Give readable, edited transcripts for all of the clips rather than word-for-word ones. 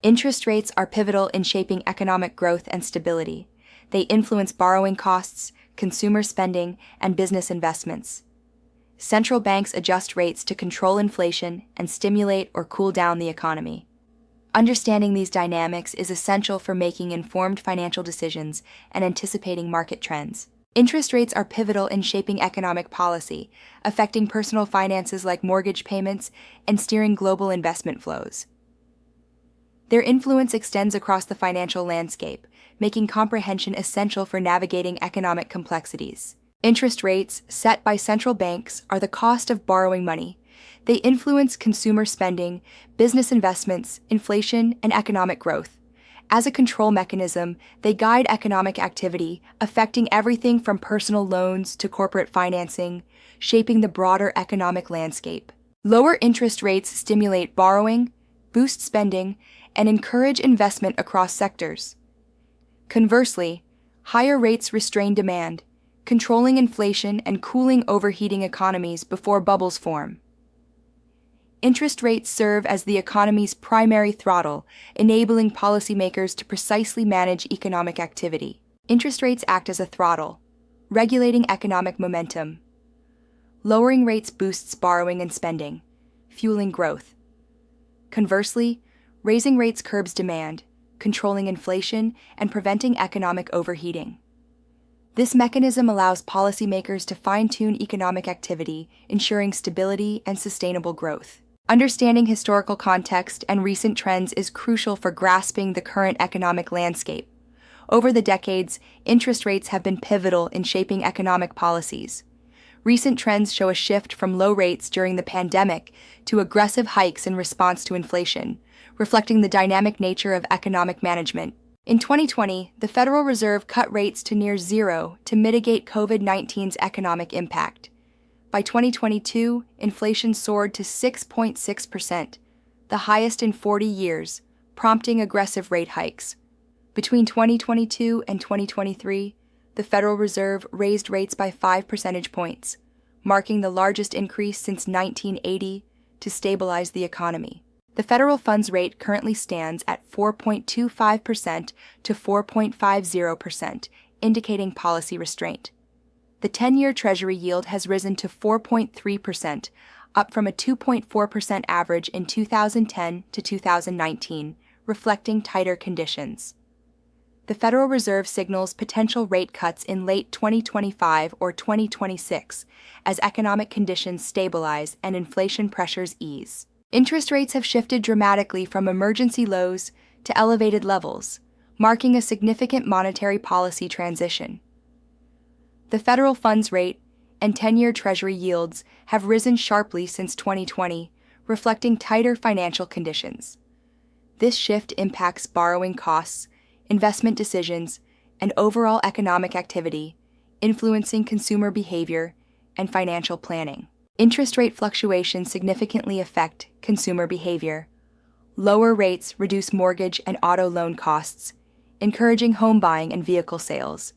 Interest rates are pivotal in shaping economic growth and stability. They influence borrowing costs, consumer spending, and business investments. Central banks adjust rates to control inflation and stimulate or cool down the economy. Understanding these dynamics is essential for making informed financial decisions and anticipating market trends. Interest rates are pivotal in shaping economic policy, affecting personal finances like mortgage payments and steering global investment flows. Their influence extends across the financial landscape, making comprehension essential for navigating economic complexities. Interest rates, set by central banks, are the cost of borrowing money. They influence consumer spending, business investments, inflation, and economic growth. As a control mechanism, they guide economic activity, affecting everything from personal loans to corporate financing, shaping the broader economic landscape. Lower interest rates stimulate borrowing, boost spending, and encourage investment across sectors. Conversely, higher rates restrain demand, controlling inflation and cooling overheating economies before bubbles form. Interest rates serve as the economy's primary throttle, enabling policymakers to precisely manage economic activity. Interest rates act as a throttle, regulating economic momentum. Lowering rates boosts borrowing and spending, fueling growth. Conversely, raising rates curbs demand, controlling inflation and preventing economic overheating. This mechanism allows policymakers to fine-tune economic activity, ensuring stability and sustainable growth. Understanding historical context and recent trends is crucial for grasping the current economic landscape. Over the decades, interest rates have been pivotal in shaping economic policies. Recent trends show a shift from low rates during the pandemic to aggressive hikes in response to inflation, reflecting the dynamic nature of economic management. In 2020, the Federal Reserve cut rates to near zero to mitigate COVID-19's economic impact. By 2022, inflation soared to 6.6%, the highest in 40 years, prompting aggressive rate hikes. Between 2022 and 2023, the Federal Reserve raised rates by 5 percentage points, marking the largest increase since 1980 to stabilize the economy. The federal funds rate currently stands at 4.25% to 4.50%, indicating policy restraint. The 10-year Treasury yield has risen to 4.3%, up from a 2.4% average in 2010 to 2019, reflecting tighter conditions. The Federal Reserve signals potential rate cuts in late 2025 or 2026 as economic conditions stabilize and inflation pressures ease. Interest rates have shifted dramatically from emergency lows to elevated levels, marking a significant monetary policy transition. The federal funds rate and 10-year Treasury yields have risen sharply since 2020, reflecting tighter financial conditions. This shift impacts borrowing costs, investment decisions, and overall economic activity, influencing consumer behavior and financial planning. Interest rate fluctuations significantly affect consumer behavior. Lower rates reduce mortgage and auto loan costs, encouraging home buying and vehicle sales.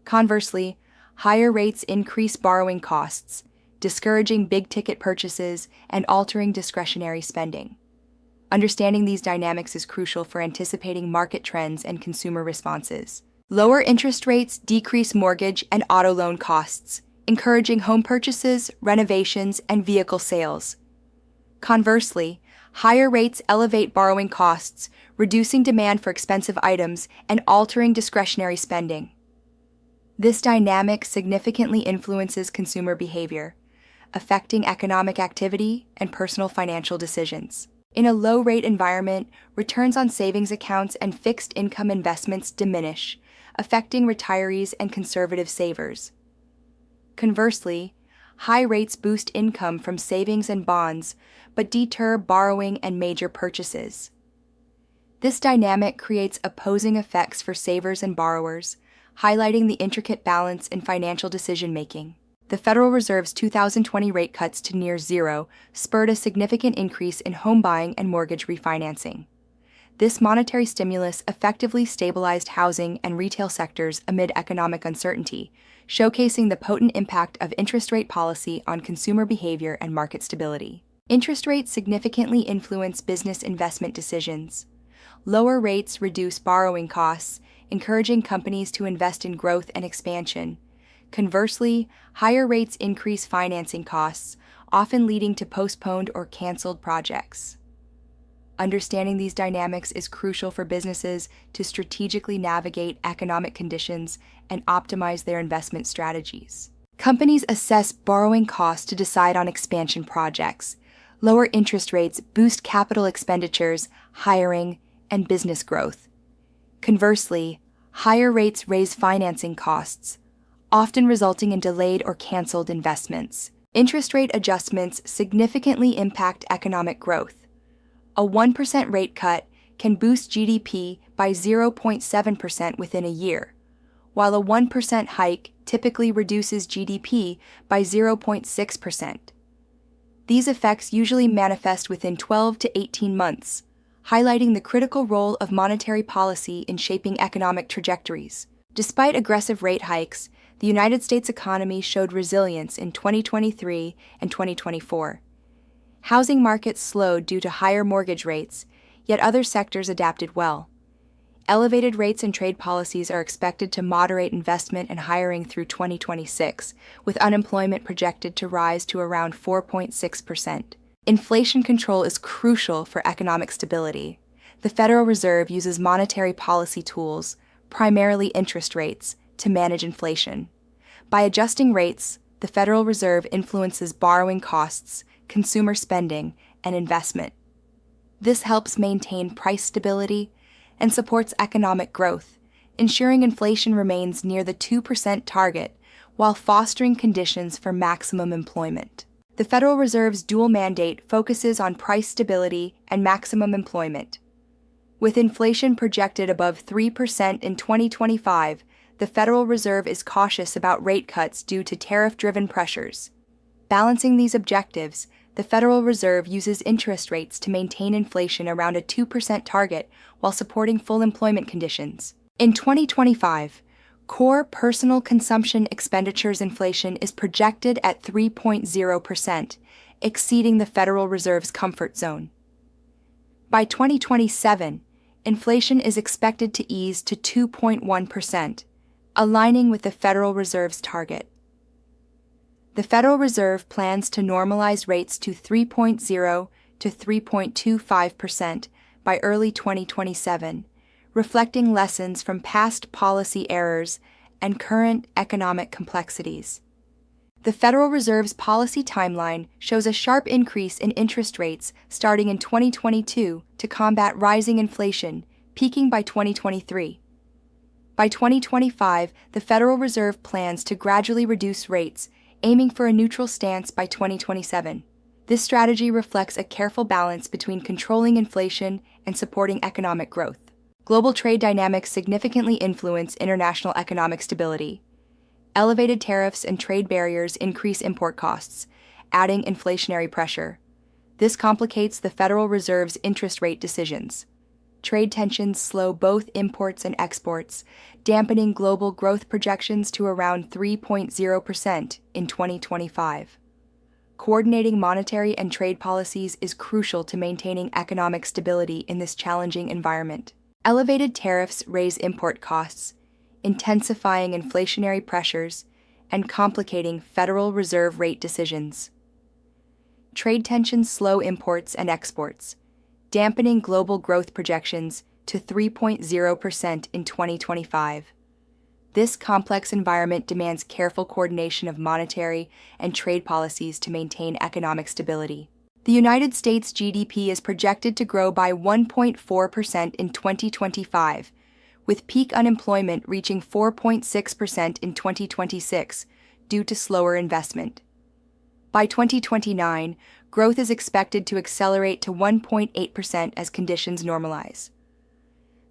Conversely, higher rates increase borrowing costs, discouraging big-ticket purchases and altering discretionary spending. Understanding these dynamics is crucial for anticipating market trends and consumer responses. Lower interest rates decrease mortgage and auto loan costs, encouraging home purchases, renovations, and vehicle sales. Conversely, higher rates elevate borrowing costs, reducing demand for expensive items and altering discretionary spending. This dynamic significantly influences consumer behavior, affecting economic activity and personal financial decisions. In a low-rate environment, returns on savings accounts and fixed-income investments diminish, affecting retirees and conservative savers. Conversely, high rates boost income from savings and bonds, but deter borrowing and major purchases. This dynamic creates opposing effects for savers and borrowers, highlighting the intricate balance in financial decision-making. The Federal Reserve's 2020 rate cuts to near zero spurred a significant increase in home buying and mortgage refinancing. This monetary stimulus effectively stabilized housing and retail sectors amid economic uncertainty, showcasing the potent impact of interest rate policy on consumer behavior and market stability. Interest rates significantly influence business investment decisions. Lower rates reduce borrowing costs, encouraging companies to invest in growth and expansion. Conversely, higher rates increase financing costs, often leading to postponed or canceled projects. Understanding these dynamics is crucial for businesses to strategically navigate economic conditions and optimize their investment strategies. Companies assess borrowing costs to decide on expansion projects. Lower interest rates boost capital expenditures, hiring, and business growth. Conversely, higher rates raise financing costs, often resulting in delayed or canceled investments. Interest rate adjustments significantly impact economic growth. A 1% rate cut can boost GDP by 0.7% within a year, while a 1% hike typically reduces GDP by 0.6%. These effects usually manifest within 12 to 18 months, highlighting the critical role of monetary policy in shaping economic trajectories. Despite aggressive rate hikes, the United States economy showed resilience in 2023 and 2024. Housing markets slowed due to higher mortgage rates, yet other sectors adapted well. Elevated rates and trade policies are expected to moderate investment and hiring through 2026, with unemployment projected to rise to around 4.6%. Inflation control is crucial for economic stability. The Federal Reserve uses monetary policy tools, primarily interest rates, to manage inflation. By adjusting rates, the Federal Reserve influences borrowing costs, consumer spending, and investment. This helps maintain price stability and supports economic growth, ensuring inflation remains near the 2% target while fostering conditions for maximum employment. The Federal Reserve's dual mandate focuses on price stability and maximum employment. With inflation projected above 3% in 2025, the Federal Reserve is cautious about rate cuts due to tariff-driven pressures. Balancing these objectives, the Federal Reserve uses interest rates to maintain inflation around a 2% target while supporting full employment conditions. In 2025, core personal consumption expenditures inflation is projected at 3.0%, exceeding the Federal Reserve's comfort zone. By 2027, inflation is expected to ease to 2.1%, aligning with the Federal Reserve's target. The Federal Reserve plans to normalize rates to 3.0 to 3.25% by early 2027, reflecting lessons from past policy errors and current economic complexities. The Federal Reserve's policy timeline shows a sharp increase in interest rates starting in 2022 to combat rising inflation, peaking by 2023. By 2025, the Federal Reserve plans to gradually reduce rates, aiming for a neutral stance by 2027. This strategy reflects a careful balance between controlling inflation and supporting economic growth. Global trade dynamics significantly influence international economic stability. Elevated tariffs and trade barriers increase import costs, adding inflationary pressure. This complicates the Federal Reserve's interest rate decisions. Trade tensions slow both imports and exports, dampening global growth projections to around 3.0% in 2025. Coordinating monetary and trade policies is crucial to maintaining economic stability in this challenging environment. Elevated tariffs raise import costs, intensifying inflationary pressures and complicating Federal Reserve rate decisions. Trade tensions slow imports and exports, dampening global growth projections to 3.0% in 2025. This complex environment demands careful coordination of monetary and trade policies to maintain economic stability. The United States GDP is projected to grow by 1.4% in 2025, with peak unemployment reaching 4.6% in 2026 due to slower investment. By 2029, growth is expected to accelerate to 1.8% as conditions normalize.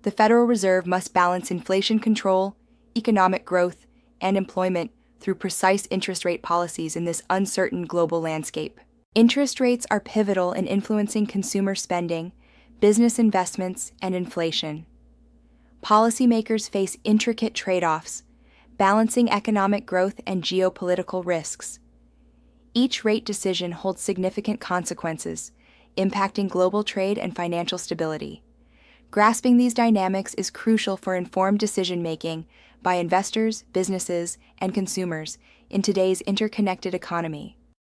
The Federal Reserve must balance inflation control, economic growth, and employment through precise interest rate policies in this uncertain global landscape. Interest rates are pivotal in influencing consumer spending, business investments, and inflation. Policymakers face intricate trade-offs, balancing economic growth and geopolitical risks. Each rate decision holds significant consequences, impacting global trade and financial stability. Grasping these dynamics is crucial for informed decision-making by investors, businesses, and consumers in today's interconnected economy.